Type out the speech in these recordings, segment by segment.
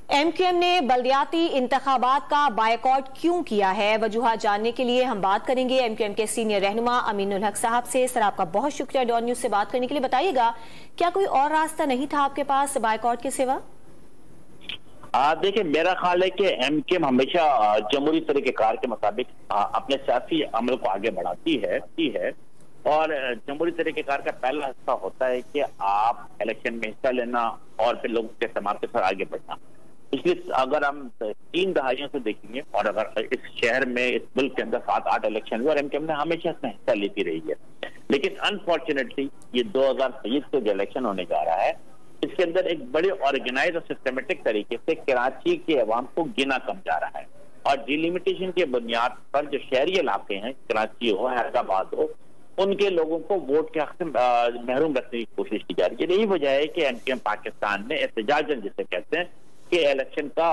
MQM ने बल्दियाती इंतखाबात का बायकॉट क्यों किया है, वजूहात जानने के लिए हम बात करेंगे एमक्यूएम के सीनियर रहनुमा अमीनुल हक साहब से। सर, आपका बहुत शुक्रिया डॉन न्यूज से बात करने के लिए। बताइएगा, क्या कोई और रास्ता नहीं था आपके पास बायकॉट के सिवा? देखिए, मेरा ख्याल है कि एमक्यूएम हमेशा जमहूरी तरीक़ेकार के मुताबिक अपने सियासी अमल को आगे बढ़ाती है और जमहूरी तरीक़ेकार का पहला हिस्सा होता है कि आप इलेक्शन में हिस्सा लेना और फिर लोगों के इस्तेमाल के साथ आगे बढ़ना। इसलिए अगर हम 3 दहाइयों से देखेंगे और अगर इस शहर में, इस मुल्क के अंदर 7-8 इलेक्शन हुए और एमक्यूएम ने हमेशा इसमें हिस्सा लेती रही है, लेकिन अनफॉर्चुनेटली ये 2023 को जो इलेक्शन होने जा रहा है, इसके अंदर एक बड़े ऑर्गेनाइज और सिस्टमेटिक तरीके से कराची के अवाम को गिना कम जा रहा है और डिलिमिटेशन के बुनियाद पर जो शहरी इलाके हैं, कराची हो, हैदराबाद हो, उनके लोगों को वोट के हक से महरूम रखने की कोशिश की जा रही है। यही वजह है कि एमक्यूएम पाकिस्तान ने एहतजाजन जिसे कहते हैं कि इलेक्शन का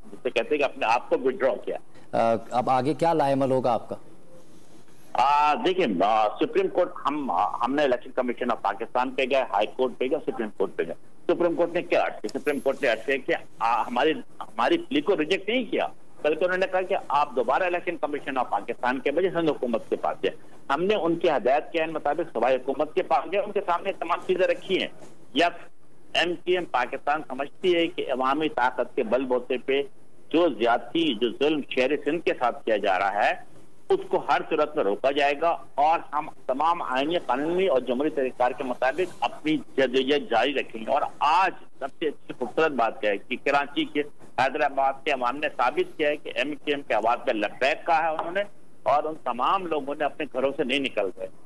जिसे कहते हैं कि अपने आप को विड्रॉ किया। अब आगे क्या लाएमल होगा आपका? देखिए, सुप्रीम कोर्ट हमने इलेक्शन कमीशन ऑफ पाकिस्तान पे गए, हाई कोर्ट पे गए, सुप्रीम कोर्ट पे गए। सुप्रीम कोर्ट ने क्या अर्ज किया? सुप्रीम कोर्ट ने अर्ज किया कि हमारी प्ली को रिजेक्ट नहीं किया, बल्कि उन्होंने कहा कि आप दोबारा इलेक्शन कमीशन ऑफ पाकिस्तान के बजाय सिंध हुकूमत के पास जाए। हमने उनकी हदायत के मुताबिक सूबाई हुकूमत के पास गए, उनके सामने तमाम चीजें रखी हैं। या एमक्यूएम पाकिस्तान समझती है कि अवामी ताकत के बलबूते पे जो ज्यादती, जो जुल्म शहर सिंध के साथ किया जा रहा है, उसको हर सूरत में रोका जाएगा और हम तमाम आईनी, कानूनी और जमहूरी तरीक़ेकार के मुताबिक अपनी जदोजहद जारी रखेंगे। और आज सबसे अच्छी खूबसूरत बात क्या है कि कराची के, हैदराबाद के अवाम ने साबित किया है कि एमक्यूएम के आवाज पे लब्बैक कहा है उन्होंने और उन तमाम लोगों ने अपने घरों से नहीं निकल गए।